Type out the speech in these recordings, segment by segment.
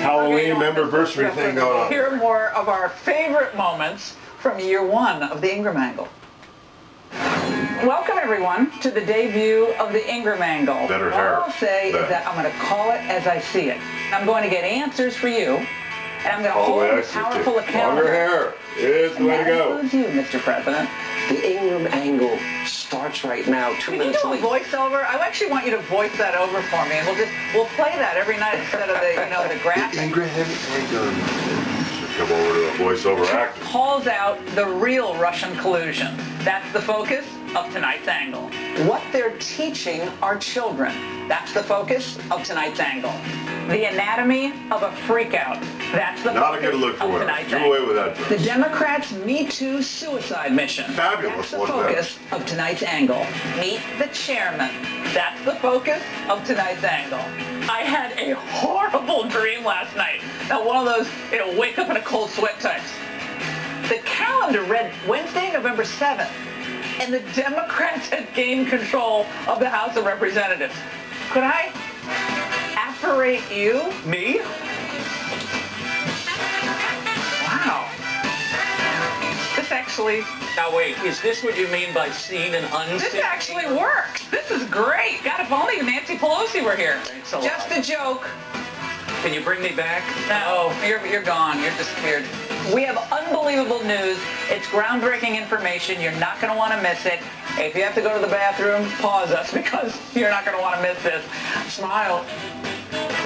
Halloween memberversary thing going on. Hear more of our favorite moments from year one of the Ingraham Angle. Welcome, everyone, to the debut of the Ingraham Angle. Better hair. All I'll say is that I'm going to call it as I see it. I'm going to get answers for you, and I'm going to hold powerful accountable. Longer hair is the way to go. That includes you, Mr. President. The Ingraham Angle starts right now. Can you do a voiceover? I actually want you to voice that over for me, and we'll play that every night instead of the graphic. The Ingraham Angle. Come over to a voiceover actor. Calls out the real Russian collusion. That's the focus of tonight's angle. What they're teaching our children. That's the focus of tonight's angle. The anatomy of a freakout. That's the Not focus a good look for of winner. tonight's Do angle. away with that dress. The Democrats' Me Too suicide mission. Fabulous. That's the focus of tonight's angle. Meet the chairman. That's the focus of tonight's angle. I had a horrible dream last night. Now, one of those, wake up in a cold sweat types. The calendar read Wednesday, November 7th, and the Democrats had gained control of the House of Representatives. Could I apparate you? Me? Wow. This actually... Now wait, is this what you mean by seen and unseen? This actually works. This is great. God, if only Nancy Pelosi were here. Thanks a lot. Just a joke. Can you bring me back? No, you're gone. You're disappeared. We have unbelievable news. It's groundbreaking information. You're not going to want to miss it. If you have to go to the bathroom, pause us because you're not going to want to miss this. Smile.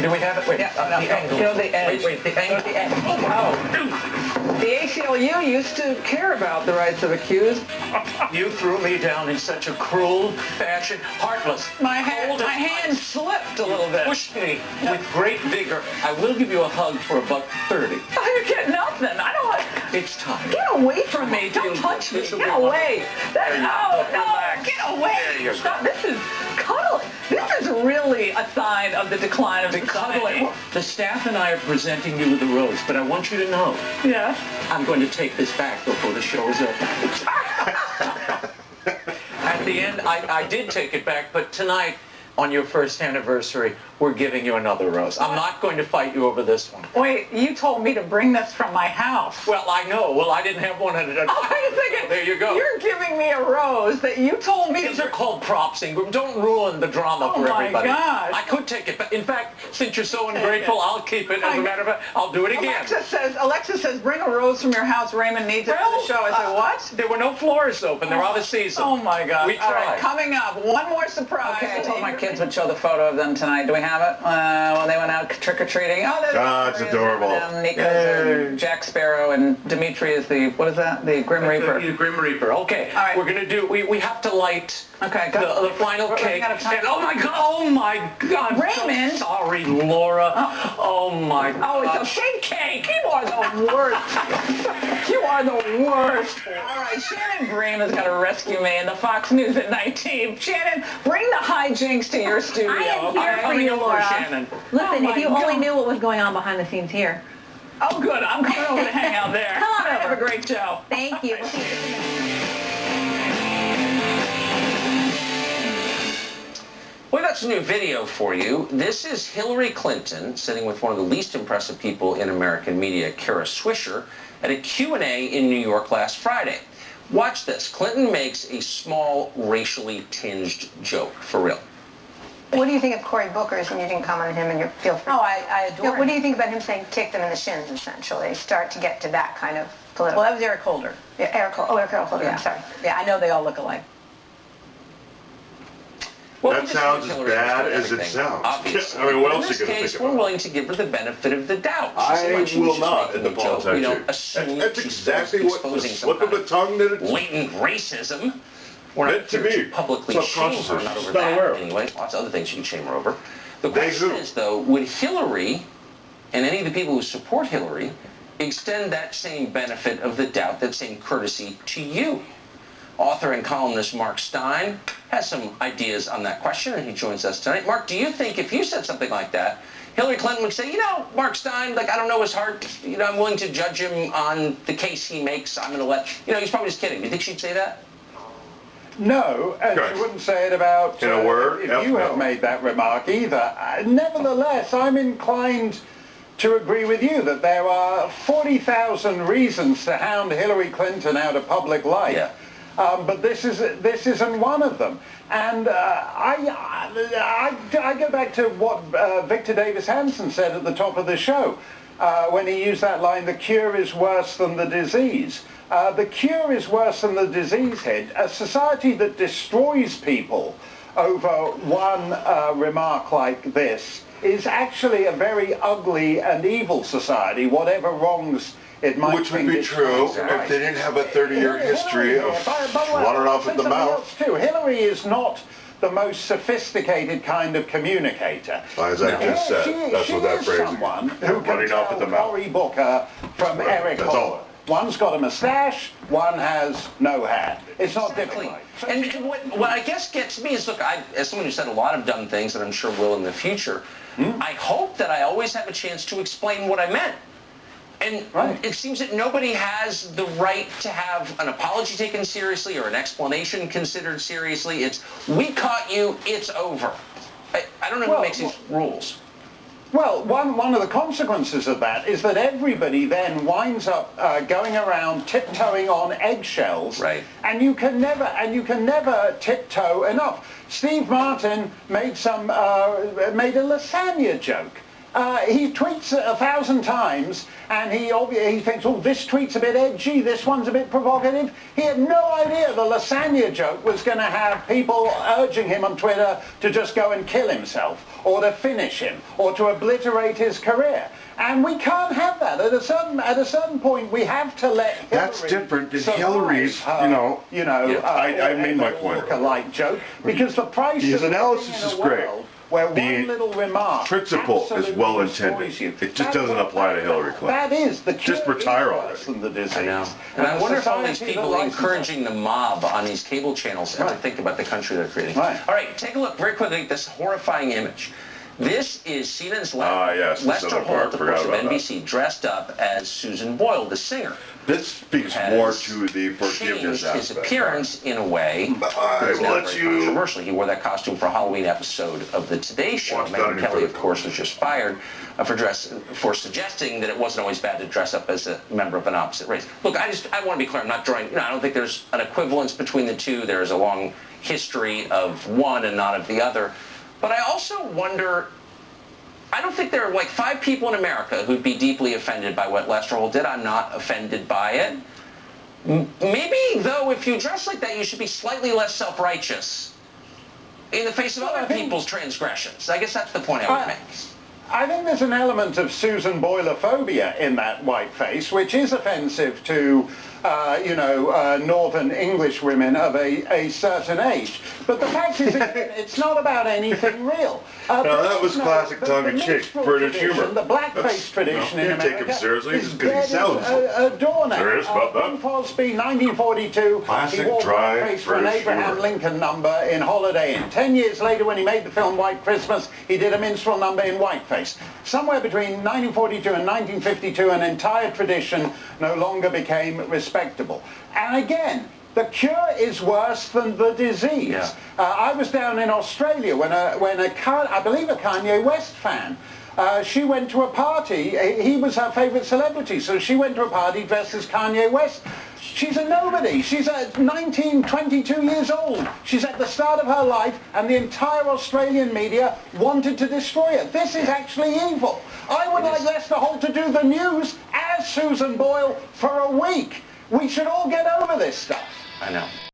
Do we have it? Wait, Yeah, the angle. Go to the edge. Wait, the angle. Go to the edge. Oh. The ACLU used to care about the rights of accused. You threw me down in such a cruel fashion. Heartless. My Cold as hand ice. slipped a little bit. Pushed me with great vigor. I will give you a hug for $1.30. Oh, you get nothing. I don't want... It's time. Get away from me. Don't touch me. This'll be Get away. There you No, go. no. Relax. Get away. There you go. Stop. This is cuddling. This is really a sign of the decline of society. Cuddling. The staff and I are presenting you with a rose, but I want you to know, Yeah. I'm going to take this back before the show is over. At the end, I did take it back, but tonight, on your first anniversary, we're giving you another rose. I'm not going to fight you over this one. Wait, you told me to bring this from my house. Well, I know. Well, I didn't have one at a time. Oh, wait a second. There you go. You're giving me a rose that you told me These to... are called props, Ingram. Don't ruin the drama for everybody. Oh, my gosh. I could take it back. In fact, since you're so ungrateful, I'll keep it. As a matter of fact, I'll do it again. Alexa says, bring a rose from your house. Raymond needs it for the show. I said, what? There were no floors open. They're out of season. Oh, my God. We All right, tried. coming up, one more surprise. Okay, I told my kids would show the photo of them tonight. Do we have it? When they went out trick-or-treating. Oh, there's it's adorable. Nico's and Jack Sparrow, and Dimitri is the, what is that? The Grim Reaper. The Grim Reaper. Okay. All right. We're going to do, we have to light Okay, go. the final We're cake. running out of time. And, oh my God. Raymond. So sorry, Laura. Oh my God. Oh, it's a fake cake. You are the worst. You are the worst. All right, Shannon Graham has got to rescue me in the Fox News at 19. Shannon, bring the hijinks to your studio. I am here I'm for coming you, over, Laura. Shannon. Listen, Oh if you my only God. knew what was going on behind the scenes here. Oh, good. I'm coming over to hang out there. Come on Have over. a great show. Thank you. We'll see you in a minute. Well, that's a new video for you. This is Hillary Clinton sitting with one of the least impressive people in American media, Kara Swisher, at a Q&A in New York last Friday. Watch this. Clinton makes a small, racially tinged joke. For real. What do you think of Cory Booker's, and you didn't comment on him and you feel free? Oh, I adore him. What do you think about him saying kick them in the shins, essentially? Start to get to that kind of political... Well, that was Eric Holder. Yeah, Eric Holder, Yeah. I'm sorry. Yeah, I know they all look alike. Well, That we just sounds think as Hillary bad knows as it everything, sounds. obviously. I mean, what But else are you in this gonna case, think we're about? willing to give her the benefit of the doubt. She I said, like, she was will just not making in the a joke, POLIT'AI CHI. assume That's she's exactly what the exposing some slip of kind the tongue that it's blatant racism. We're meant not to here be. to publicly shame Subconsciously. her, not She's over not that aware of it. anyway. Lots of other things you can shame her over. The They question do. is, though, would Hillary and any of the people who support Hillary extend that same benefit of the doubt, that same courtesy to you? Author and columnist Mark Stein has some ideas on that question, and he joins us tonight. Mark, do you think if you said something like that, Hillary Clinton would say, you know, Mark Stein, like, I don't know his heart, you know, I'm willing to judge him on the case he makes, I'm going to let, you know, he's probably just kidding. Do you think she'd say that? No, and Correct. she wouldn't say it about In a word, if F you no. had made that remark either. Nevertheless, I'm inclined to agree with you that there are 40,000 reasons to hound Hillary Clinton out of public life. Yeah. But this isn't one of them. And I go back to what Victor Davis Hanson said at the top of the show when he used that line, the cure is worse than the disease. The cure is worse than the disease, Head. A society that destroys people over one remark like this is actually a very ugly and evil society, whatever wrongs it might Which would be true if they didn't have a 30-year history of running off at the mouth. Too. Hillary is not the most sophisticated kind of communicator. As I just said, that's what that phrase is. Someone who can Running off at the tell mouth. Cory Booker from Right, Eric that's all. Holder. One's got a mustache, one has no hair. It's not difficult. And what I guess gets me is, look, as someone who said a lot of dumb things that I'm sure will in the future, I hope that I always have a chance to explain what I meant. And it seems that nobody has the right to have an apology taken seriously or an explanation considered seriously. It's, we caught you, it's over. I don't know who makes these rules. Well, one of the consequences of that is that everybody then winds up going around tiptoeing on eggshells, Right. and you can never tiptoe enough. Steve Martin made made a lasagna joke. He tweets 1,000 times, and he thinks, oh, this tweet's a bit edgy, this one's a bit provocative. He had no idea the lasagna joke was going to have people urging him on Twitter to just go and kill himself, or to finish him, or to obliterate his career. And we can't have that. At a certain point, we have to let Hillary That's different than survive Hillary's, her, I made my point. Like joke, because the price His of analysis living in is a great. world where The one little remark principle is absolutely well destroys intended. you. It just That's doesn't what- apply to Hillary Clinton. That is the cure. Just retire is already. worse than the disease. I know. And I wonder if all these society people that licenses- encouraging the mob on these cable channels ever think about the country they're creating. Right. All right, take a look very quickly at this horrifying image. This is CNN's yes, the Lester southern part, Holt, of forgot course, of about that. NBC, dressed up as Susan Boyle, the singer. This speaks Has more to the forgiveness changed his aspect. appearance in a way I that is will now let very you- controversial. He wore that costume for a Halloween episode of the Today Show. Watch Megyn that Kelly, in of course, was just fired for suggesting that it wasn't always bad to dress up as a member of an opposite race. Look, I want to be clear. I'm not drawing. I don't think there's an equivalence between the two. There is a long history of one and not of the other. But I also wonder. I don't think there are like 5 people in America who'd be deeply offended by what Lester Holt did. I'm not offended by it. Maybe, though, if you dress like that, you should be slightly less self-righteous in the face of other people's transgressions. I guess that's the point I would make. I think there's an element of Susan Boyle-phobia in that white face, which is offensive to, Northern English women of a certain age. But the fact is, it's not about anything real. No, that was classic tongue-in-cheek, British humor. The blackface tradition in you America take him seriously is because he dead sounds as a doornail. There is about that. Bing Crosby, 1942, Classic, he wore dry blackface for an British Abraham humor. Lincoln number in Holiday Inn. 10 years later, when he made the film White Christmas, he did a minstrel number in whiteface. Somewhere between 1942 and 1952, an entire tradition no longer became respectable. And again, the cure is worse than the disease. Yeah. I was down in Australia when I believe a Kanye West fan, she went to a party. He was her favorite celebrity, so she went to a party dressed as Kanye West. She's a nobody. She's 22 years old. She's at the start of her life, and the entire Australian media wanted to destroy her. This is actually evil. I would like Lester Holt to do the news as Susan Boyle for a week. We should all get over this stuff. I know.